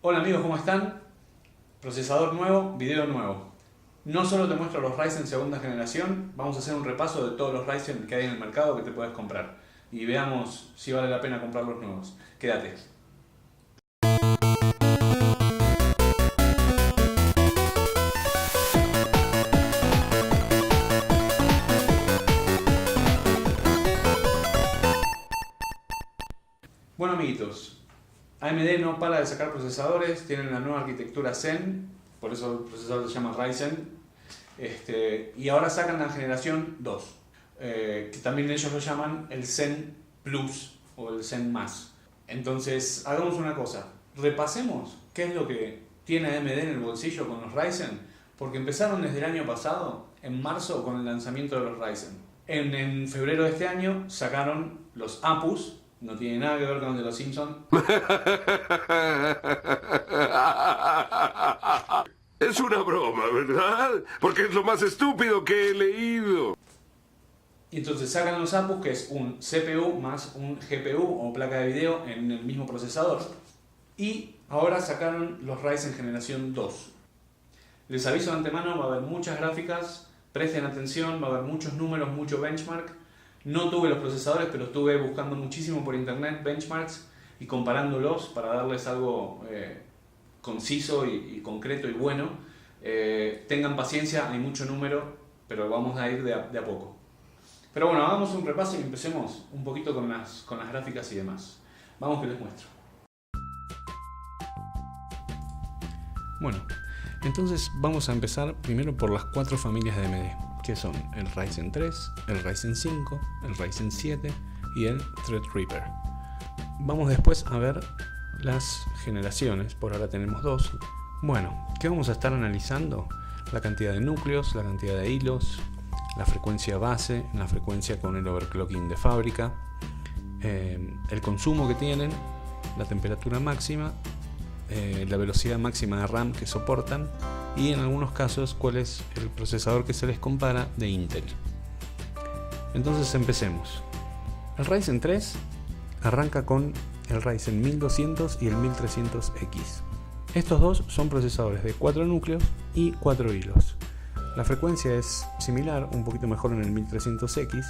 Hola amigos, ¿cómo están? Procesador nuevo, video nuevo. No solo te muestro los Ryzen segunda generación, vamos a hacer un repaso de todos los Ryzen que hay en el mercado que te puedes comprar. Y veamos si vale la pena comprar los nuevos. Quédate. Bueno amiguitos, AMD no para de sacar procesadores, tienen la nueva arquitectura Zen, por eso el procesador se llama Ryzen, y ahora sacan la generación 2, que también ellos lo llaman el Zen Plus o el Zen Más. Entonces, hagamos una cosa, repasemos qué es lo que tiene AMD en el bolsillo con los Ryzen, porque empezaron desde el año pasado, en marzo, con el lanzamiento de los Ryzen. En febrero de este año sacaron los APUs. No tiene nada que ver con el de los Simpsons. Es una broma, ¿verdad? Porque es lo más estúpido que he leído. Y entonces sacan los APUs, que es un CPU más un GPU o placa de video en el mismo procesador. Y ahora sacaron los Ryzen generación 2. Les aviso de antemano, va a haber muchas gráficas, presten atención, va a haber muchos números, mucho benchmark. No tuve los procesadores, pero estuve buscando muchísimo por internet benchmarks y comparándolos para darles algo conciso y concreto y bueno. Tengan paciencia, hay mucho número, pero vamos a ir de a poco. Pero bueno, hagamos un repaso y empecemos un poquito con las gráficas y demás. Vamos que les muestro. Bueno, entonces vamos a empezar primero por las 4 familias de AMD, que son el Ryzen 3, el Ryzen 5, el Ryzen 7 y el Threadripper. Vamos después a ver las generaciones, por ahora tenemos 2. Bueno, ¿qué vamos a estar analizando? La cantidad de núcleos, la cantidad de hilos, la frecuencia base, la frecuencia con el overclocking de fábrica, el consumo que tienen, la temperatura máxima, la velocidad máxima de RAM que soportan y en algunos casos cuál es el procesador que se les compara de Intel. Entonces empecemos. El Ryzen 3 arranca con el Ryzen 1200 y el 1300X. Estos dos son procesadores de 4 núcleos y 4 hilos. La frecuencia es similar, un poquito mejor en el 1300X.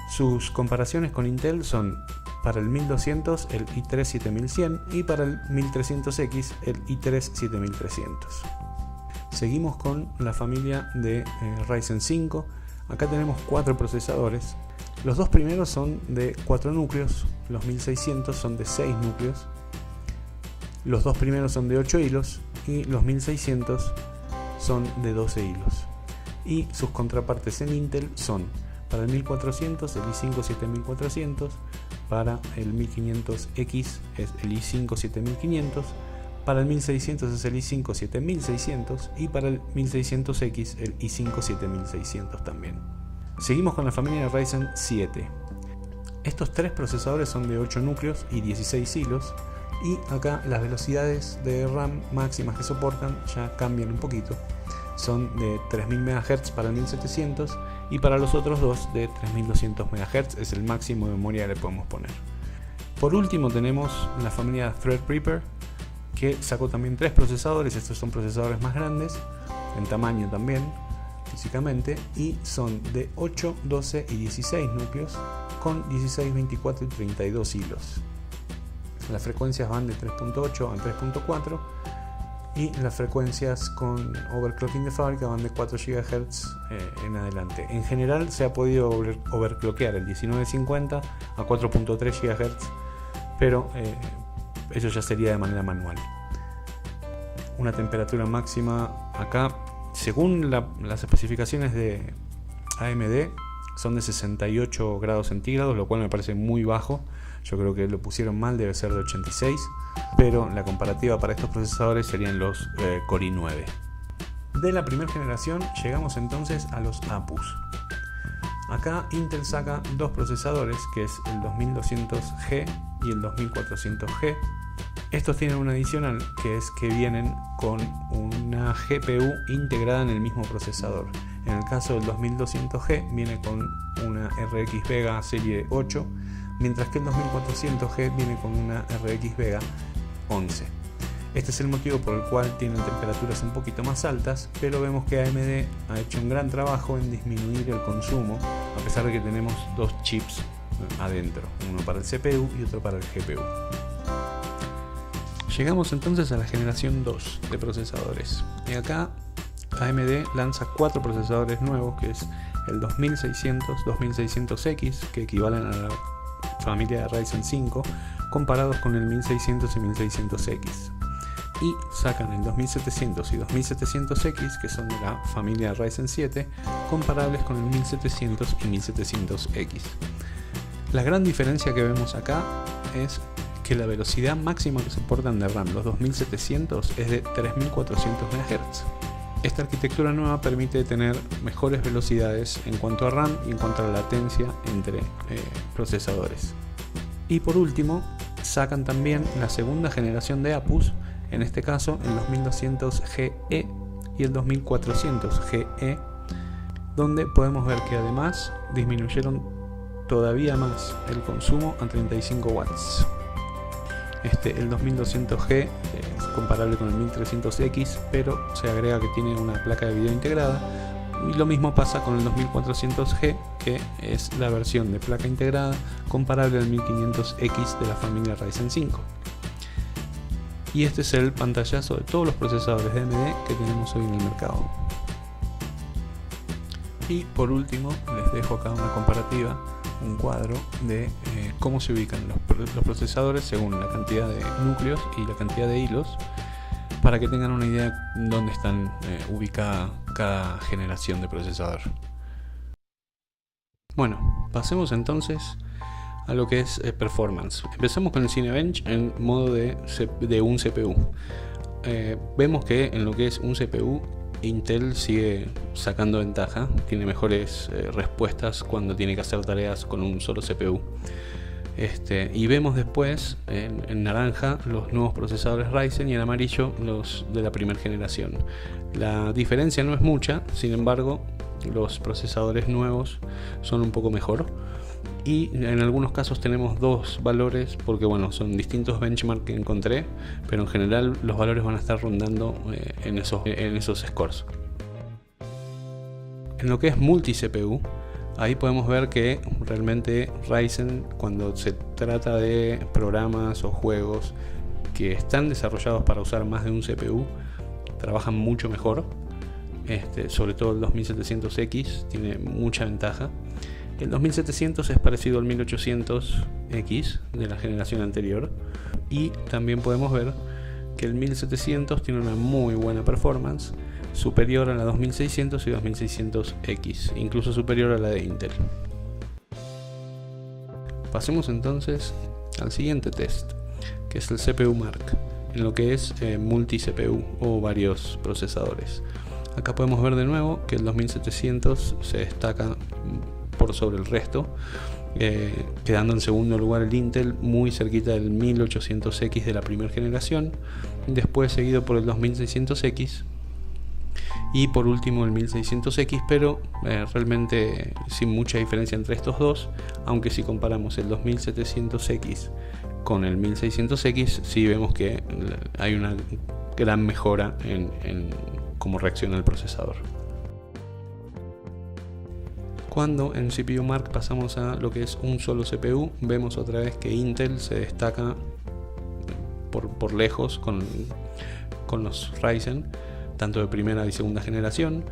Sus comparaciones con Intel son para el 1200 el i3 7100 y para el 1300X el i3 7300. Seguimos con la familia de Ryzen 5. Acá tenemos 4 procesadores. Los dos primeros son de 4 núcleos, los 1600 son de 6 núcleos. Los dos primeros son de 8 hilos y los 1600 son de 12 hilos. Y sus contrapartes en Intel son para el 1400 el i5 7400, para el 1500X es el i5 7500, para el 1600 es el i5 7600 y para el 1600X el i5 7600 también. Seguimos con la familia de Ryzen 7. Estos 3 procesadores son de 8 núcleos y 16 hilos y acá las velocidades de RAM máximas que soportan ya cambian un poquito. Son de 3000 MHz para el 1700 y para los otros dos de 3200 MHz es el máximo de memoria que le podemos poner. Por último tenemos la familia Threadripper, que sacó también 3 procesadores. Estos son procesadores más grandes en tamaño también físicamente y son de 8, 12 y 16 núcleos con 16, 24 y 32 hilos. Las frecuencias van de 3.8 a 3.4 y las frecuencias con overclocking de fábrica van de 4 GHz en adelante. En general se ha podido overclockear el 1950 a 4.3 GHz, pero eso ya sería de manera manual. Una temperatura máxima acá, según las especificaciones de AMD, son de 68 grados centígrados, lo cual me parece muy bajo. Yo creo que lo pusieron mal, debe ser de 86, pero la comparativa para estos procesadores serían los Core i9. De la primera generación llegamos entonces a los APUs. Acá Intel saca 2 procesadores, que es el 2200G y el 2400G. Estos tienen un adicional, que es que vienen con una GPU integrada en el mismo procesador. En el caso del 2200G viene con una RX Vega serie 8, mientras que el 2400G viene con una RX Vega 11. Este es el motivo por el cual tienen temperaturas un poquito más altas, pero vemos que AMD ha hecho un gran trabajo en disminuir el consumo, a pesar de que tenemos dos chips adentro, uno para el CPU y otro para el GPU. Llegamos entonces a la generación 2 de procesadores, y acá AMD lanza 4 procesadores nuevos, que es el 2600, 2600X, que equivalen a la familia de Ryzen 5, comparados con el 1600 y 1600X. Y sacan el 2700 y 2700X, que son de la familia de Ryzen 7, comparables con el 1700 y 1700X. La gran diferencia que vemos acá es que la velocidad máxima que soportan de RAM los 2700 es de 3400 MHz. Esta arquitectura nueva permite tener mejores velocidades en cuanto a RAM y en cuanto a la latencia entre procesadores. Y por último, sacan también la segunda generación de APUs, en este caso el 2200GE y el 2400GE, donde podemos ver que además disminuyeron todavía más el consumo a 35 watts. El 2200G es comparable con el 1300X, pero se agrega que tiene una placa de video integrada, y lo mismo pasa con el 2400G, que es la versión de placa integrada comparable al 1500X de la familia Ryzen 5. Y este es el pantallazo de todos los procesadores de AMD que tenemos hoy en el mercado. Y por último les dejo acá una comparativa, un cuadro de cómo se ubican los procesadores según la cantidad de núcleos y la cantidad de hilos, para que tengan una idea de dónde están ubicada cada generación de procesador. Bueno, pasemos entonces a lo que es performance. Empezamos con el Cinebench en modo de un CPU. Vemos que en lo que es un CPU, Intel sigue sacando ventaja, tiene mejores respuestas cuando tiene que hacer tareas con un solo CPU. Y vemos después en naranja los nuevos procesadores Ryzen y en amarillo los de la primera generación. La diferencia no es mucha, sin embargo los procesadores nuevos son un poco mejor, y en algunos casos tenemos dos valores porque bueno, son distintos benchmarks que encontré, pero en general los valores van a estar rondando en esos scores. En lo que es multi CPU, ahí podemos ver que realmente Ryzen, cuando se trata de programas o juegos que están desarrollados para usar más de un CPU, trabajan mucho mejor. Sobre todo el 2700X tiene mucha ventaja. El 2700 es parecido al 1800X de la generación anterior, y también podemos ver que el 1700 tiene una muy buena performance, superior a la 2600 y 2600X, incluso superior a la de Intel. Pasemos entonces al siguiente test, que es el CPU Mark, en lo que es multi CPU o varios procesadores. Acá podemos ver de nuevo que el 2700 se destaca por sobre el resto, quedando en segundo lugar el Intel, muy cerquita del 1800X de la primera generación, después seguido por el 2600X y por último el 1600X, pero realmente sin mucha diferencia entre estos dos, aunque si comparamos el 2700X con el 1600X sí vemos que hay una gran mejora en cómo reacciona el procesador. Cuando en CPU Mark pasamos a lo que es un solo CPU, vemos otra vez que Intel se destaca por lejos con los Ryzen, tanto de primera y segunda generación,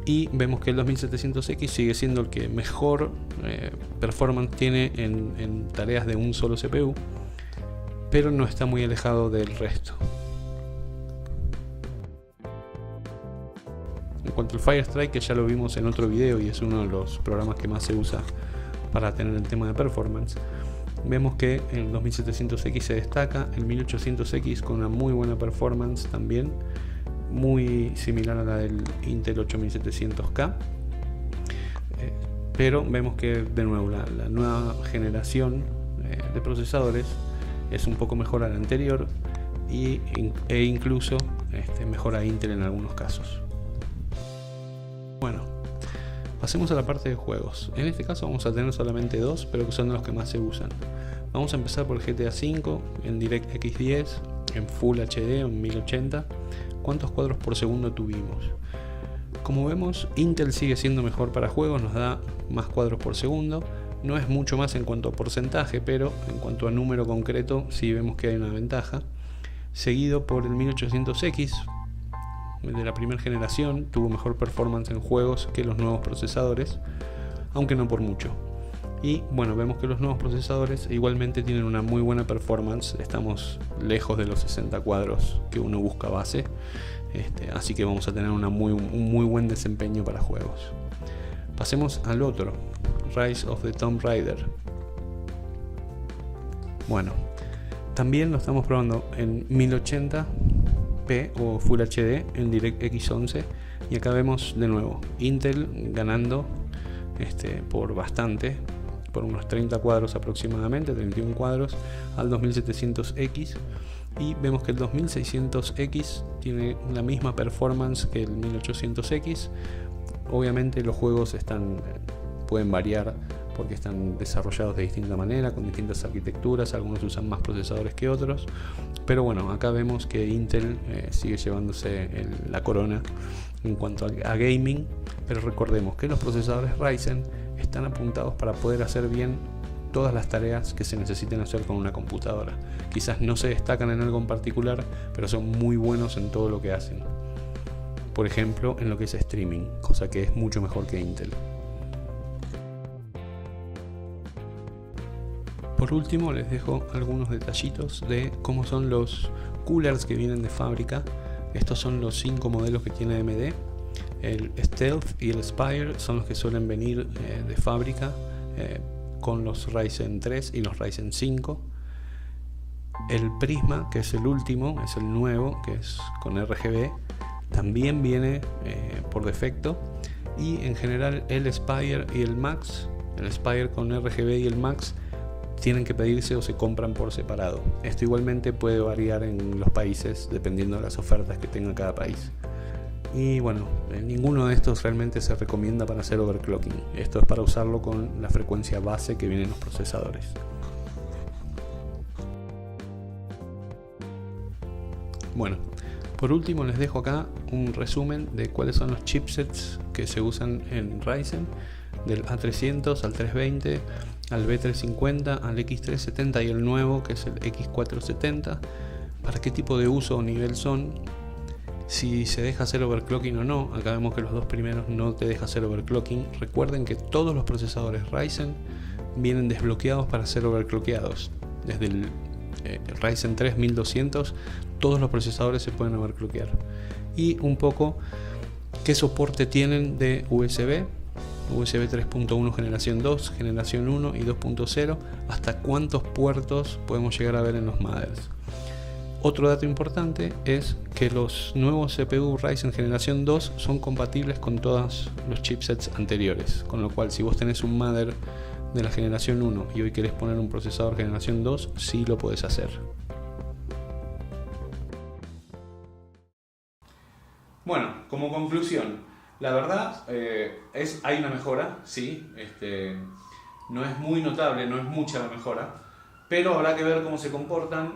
y vemos que el 2700X sigue siendo el que mejor performance tiene en tareas de un solo CPU, pero no está muy alejado del resto. En cuanto al Firestrike, que ya lo vimos en otro video y es uno de los programas que más se usa para tener el tema de performance, vemos que el 2700X se destaca, el 1800X con una muy buena performance también, muy similar a la del Intel 8700K, pero vemos que de nuevo la nueva generación de procesadores es un poco mejor a la anterior e incluso mejora a Intel en algunos casos. Bueno, pasemos a la parte de juegos. En este caso vamos a tener solamente dos, pero que son los que más se usan. Vamos a empezar por GTA V en DirectX 10, en Full HD o en 1080, ¿cuántos cuadros por segundo tuvimos? Como vemos, Intel sigue siendo mejor para juegos, nos da más cuadros por segundo. No es mucho más en cuanto a porcentaje, pero en cuanto a número concreto sí vemos que hay una ventaja. Seguido por el 1800X, de la primera generación, tuvo mejor performance en juegos que los nuevos procesadores, aunque no por mucho. Y bueno, vemos que los nuevos procesadores igualmente tienen una muy buena performance. Estamos lejos de los 60 cuadros que uno busca base. Así que vamos a tener un muy buen desempeño para juegos. Pasemos al otro, Rise of the Tomb Raider. Bueno, también lo estamos probando en 1080p o Full HD en DirectX 11. Y acá vemos de nuevo Intel ganando por bastante, por unos 30 cuadros aproximadamente, 31 cuadros al 2700X. Y vemos que el 2600X tiene la misma performance que el 1800X. Obviamente los juegos pueden variar porque están desarrollados de distinta manera, con distintas arquitecturas, algunos usan más procesadores que otros, pero bueno, acá vemos que Intel sigue llevándose la corona en cuanto a gaming. Pero recordemos que los procesadores Ryzen están apuntados para poder hacer bien todas las tareas que se necesiten hacer con una computadora. Quizás no se destacan en algo en particular, pero son muy buenos en todo lo que hacen. Por ejemplo, en lo que es streaming, cosa que es mucho mejor que Intel. Por último, les dejo algunos detallitos de cómo son los coolers que vienen de fábrica. Estos son los 5 modelos que tiene AMD. El Stealth y el Spire son los que suelen venir de fábrica con los Ryzen 3 y los Ryzen 5. El Prisma, que es el último, es el nuevo, que es con RGB, también viene por defecto. Y en general el Spire y el Max, el Spire con RGB y el Max, tienen que pedirse o se compran por separado. Esto igualmente puede variar en los países dependiendo de las ofertas que tenga cada país. Y bueno, ninguno de estos realmente se recomienda para hacer overclocking. Esto es para usarlo con la frecuencia base que viene en los procesadores. Bueno, por último les dejo acá un resumen de cuáles son los chipsets que se usan en Ryzen, del A300 al 320, al B350, al X370 y el nuevo que es el X470, para qué tipo de uso o nivel son, si se deja hacer overclocking o no. Acá vemos que los dos primeros no te deja hacer overclocking. Recuerden que todos los procesadores Ryzen vienen desbloqueados para ser overclockeados. Desde el Ryzen 3 1200 todos los procesadores se pueden overclockear. Y un poco qué soporte tienen de USB 3.1 generación 2, generación 1 y 2.0, hasta cuántos puertos podemos llegar a ver en los mothers. Otro dato importante es que los nuevos CPU Ryzen generación 2 son compatibles con todos los chipsets anteriores, con lo cual si vos tenés un mother de la generación 1 y hoy querés poner un procesador generación 2, sí lo podés hacer. Bueno, como conclusión, la verdad hay una mejora, sí, no es muy notable, no es mucha la mejora, pero habrá que ver cómo se comportan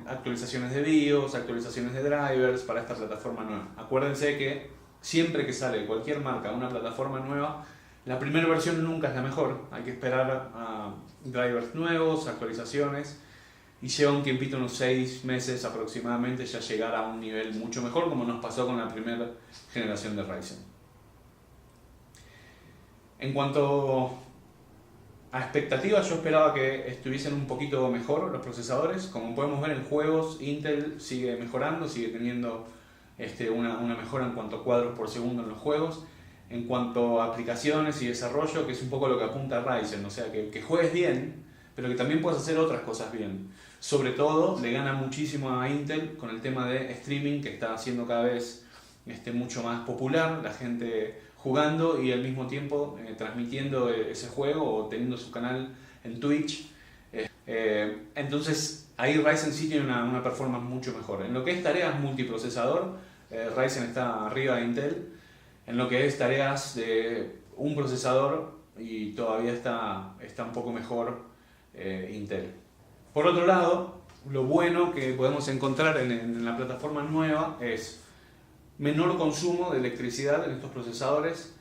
actualizaciones de BIOS, actualizaciones de drivers para esta plataforma nueva. Acuérdense que siempre que sale cualquier marca una plataforma nueva, la primera versión nunca es la mejor, hay que esperar a drivers nuevos, actualizaciones, y lleva un tiempito, unos 6 meses aproximadamente, ya llegar a un nivel mucho mejor, como nos pasó con la primera generación de Ryzen. En cuanto a expectativas, yo esperaba que estuviesen un poquito mejor los procesadores. Como podemos ver en juegos, Intel sigue mejorando, sigue teniendo una mejora en cuanto a cuadros por segundo en los juegos. En cuanto a aplicaciones y desarrollo, que es un poco lo que apunta Ryzen, o sea, que juegues bien, pero que también puedas hacer otras cosas bien. Sobre todo, le gana muchísimo a Intel con el tema de streaming, que está haciendo cada vez mucho más popular, la gente jugando y al mismo tiempo transmitiendo ese juego o teniendo su canal en Twitch. Entonces ahí Ryzen sí tiene una performance mucho mejor. En lo que es tareas multiprocesador, Ryzen está arriba de Intel. En lo que es tareas de un procesador, y todavía está un poco mejor Intel. Por otro lado, lo bueno que podemos encontrar en la plataforma nueva es menor consumo de electricidad en estos procesadores,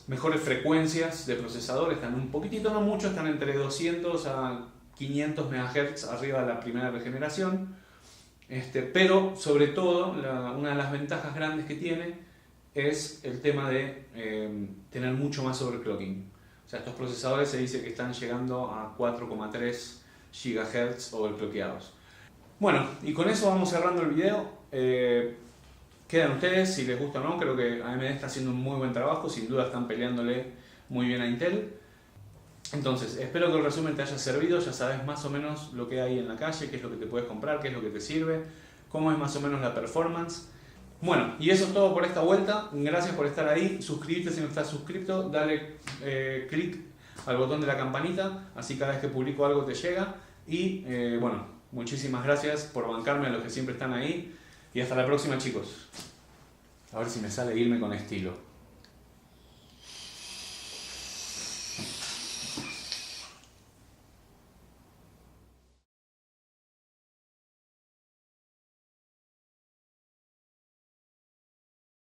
mejores frecuencias de procesador, están un poquitito, no mucho, están entre 200 a 500 MHz arriba de la primera generación, pero sobre todo una de las ventajas grandes que tiene es el tema de tener mucho más overclocking. O sea, estos procesadores se dice que están llegando a 4,3 GHz overclockeados. Bueno, y con eso vamos cerrando el video. Quedan ustedes si les gusta o no. Creo que AMD está haciendo un muy buen trabajo, sin duda están peleándole muy bien a Intel. Entonces, espero que el resumen te haya servido, ya sabes más o menos lo que hay en la calle, qué es lo que te puedes comprar, qué es lo que te sirve, cómo es más o menos la performance. Bueno, y eso es todo por esta vuelta. Gracias por estar ahí. Suscríbete si no estás suscrito, dale clic al botón de la campanita, así cada vez que publico algo te llega. Y bueno, muchísimas gracias por bancarme a los que siempre están ahí. Y hasta la próxima, chicos. A ver si me sale irme con estilo.